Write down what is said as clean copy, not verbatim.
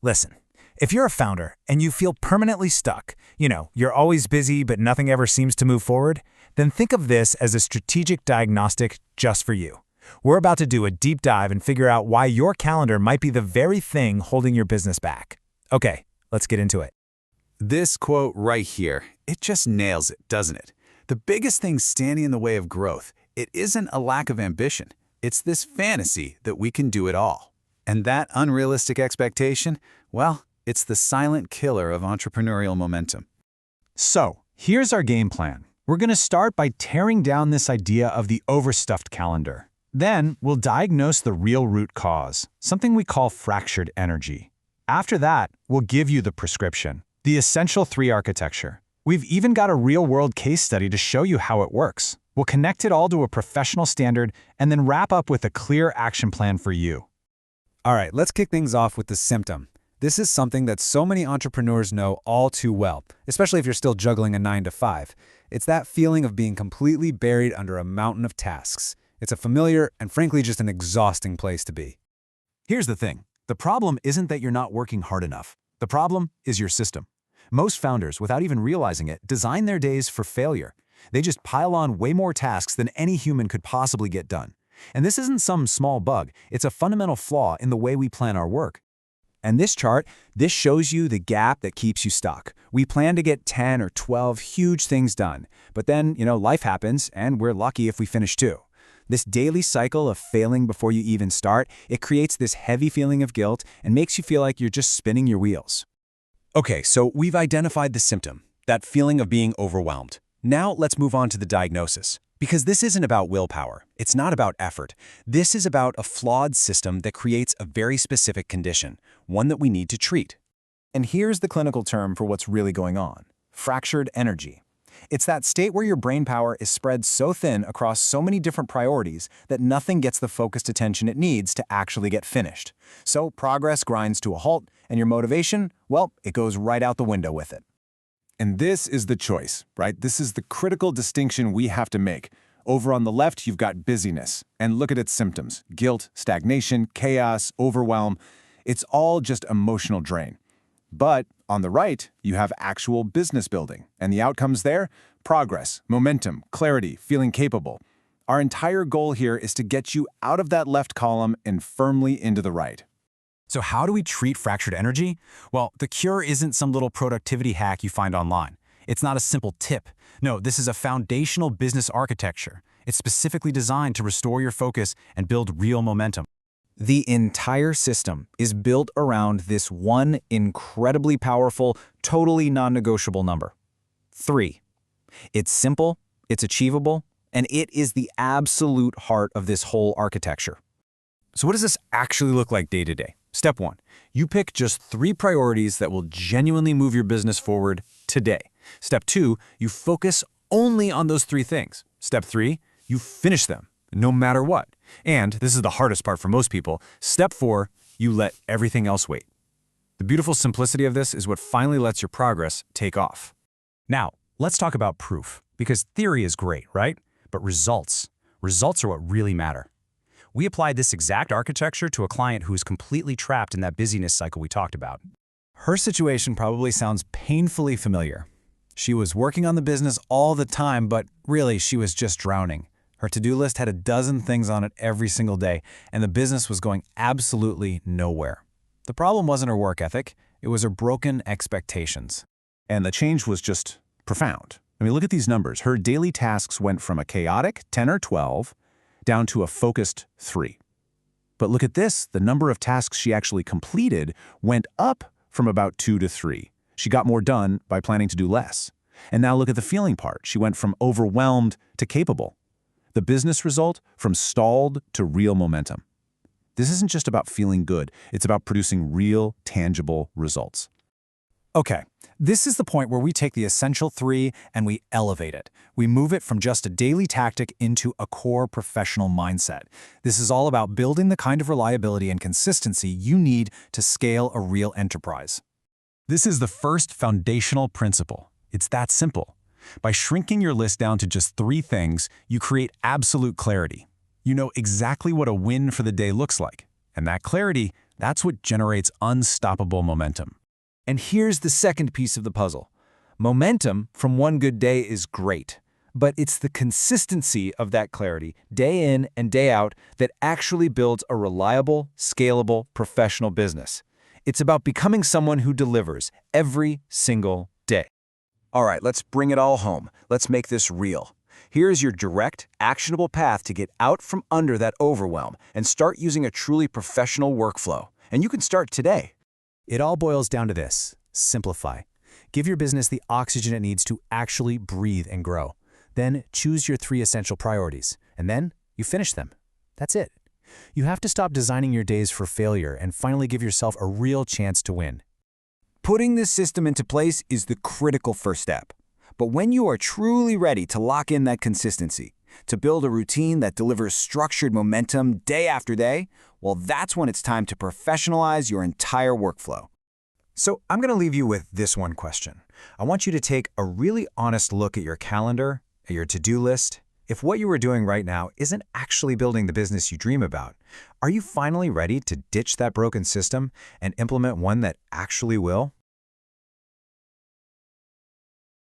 Listen, if you're a founder and you feel permanently stuck, you're always busy but nothing ever seems to move forward, then think of this as a strategic diagnostic just for you. We're about to do a deep dive and figure out why your calendar might be the very thing holding your business back. Okay, let's get into it. This quote right here, it just nails it, doesn't it? The biggest thing standing in the way of growth, it isn't a lack of ambition. It's this fantasy that we can do it all. And that unrealistic expectation, well, it's the silent killer of entrepreneurial momentum. So, here's our game plan. We're going to start by tearing down this idea of the overstuffed calendar. Then, we'll diagnose the real root cause, something we call fractured energy. After that, we'll give you the prescription, the essential 3 architecture. We've even got a real-world case study to show you how it works. We'll connect it all to a professional standard and then wrap up with a clear action plan for you. All right, let's kick things off with the symptom. This is something that so many entrepreneurs know all too well, especially if you're still juggling a 9-to-5. It's that feeling of being completely buried under a mountain of tasks. It's a familiar and frankly just an exhausting place to be. Here's the thing. The problem isn't that you're not working hard enough. The problem is your system. Most founders, without even realizing it, design their days for failure. They just pile on way more tasks than any human could possibly get done. And this isn't some small bug, it's a fundamental flaw in the way we plan our work. And this chart, this shows you the gap that keeps you stuck. We plan to get 10 or 12 huge things done, but then, life happens and we're lucky if we finish 2. This daily cycle of failing before you even start, it creates this heavy feeling of guilt and makes you feel like you're just spinning your wheels. Okay, so we've identified the symptom, that feeling of being overwhelmed. Now let's move on to the diagnosis. Because this isn't about willpower. It's not about effort. This is about a flawed system that creates a very specific condition, one that we need to treat. And here's the clinical term for what's really going on: fractured energy. It's that state where your brain power is spread so thin across so many different priorities that nothing gets the focused attention it needs to actually get finished. So progress grinds to a halt, and your motivation, well, it goes right out the window with it. And this is the choice, right? This is the critical distinction we have to make. Over on the left, you've got busyness. And look at its symptoms: guilt, stagnation, chaos, overwhelm. It's all just emotional drain. But on the right, you have actual business building. And the outcomes there? Progress, momentum, clarity, feeling capable. Our entire goal here is to get you out of that left column and firmly into the right. So how do we treat fractured energy? Well, the cure isn't some little productivity hack you find online. It's not a simple tip. No, this is a foundational business architecture. It's specifically designed to restore your focus and build real momentum. The entire system is built around this one incredibly powerful, totally non-negotiable number: 3. It's simple, it's achievable, and it is the absolute heart of this whole architecture. So what does this actually look like day to day? Step 1, you pick just 3 priorities that will genuinely move your business forward today. Step 2, you focus only on those 3 things. Step 3, you finish them, no matter what. And this is the hardest part for most people. Step 4, you let everything else wait. The beautiful simplicity of this is what finally lets your progress take off. Now, let's talk about proof, because theory is great, right? But results are what really matter. We applied this exact architecture to a client who is completely trapped in that busyness cycle we talked about. Her situation probably sounds painfully familiar. She was working on the business all the time, but really she was just drowning. Her to-do list had a dozen things on it every single day, and the business was going absolutely nowhere. The problem wasn't her work ethic, it was her broken expectations. And the change was just profound. I mean, look at these numbers. Her daily tasks went from a chaotic 10 or 12 down to a focused 3. But look at this. The number of tasks she actually completed went up from about 2 to 3. She got more done by planning to do less. And now look at the feeling part. She went from overwhelmed to capable. The business result from stalled to real momentum. This isn't just about feeling good. It's about producing real, tangible results. Okay, this is the point where we take the essential 3 and we elevate it. We move it from just a daily tactic into a core professional mindset. This is all about building the kind of reliability and consistency you need to scale a real enterprise. This is the first foundational principle. It's that simple. By shrinking your list down to just 3 things, you create absolute clarity. You know exactly what a win for the day looks like. And that clarity, That's what generates unstoppable momentum. And here's the second piece of the puzzle. Momentum from one good day is great, but it's the consistency of that clarity, day in and day out, that actually builds a reliable, scalable, professional business. It's about becoming someone who delivers every single day. All right, let's bring it all home. Let's make this real. Here's your direct, actionable path to get out from under that overwhelm and start using a truly professional workflow. And you can start today. It all boils down to this: simplify. Give your business the oxygen it needs to actually breathe and grow. Then choose your 3 essential priorities, and then you finish them. That's it. You have to stop designing your days for failure and finally give yourself a real chance to win. Putting this system into place is the critical first step. But when you are truly ready to lock in that consistency, to build a routine that delivers structured momentum day after day, well, that's when it's time to professionalize your entire workflow. So I'm going to leave you with this one question. I want you to take a really honest look at your calendar, at your to-do list. If what you are doing right now isn't actually building the business you dream about, are you finally ready to ditch that broken system and implement one that actually will?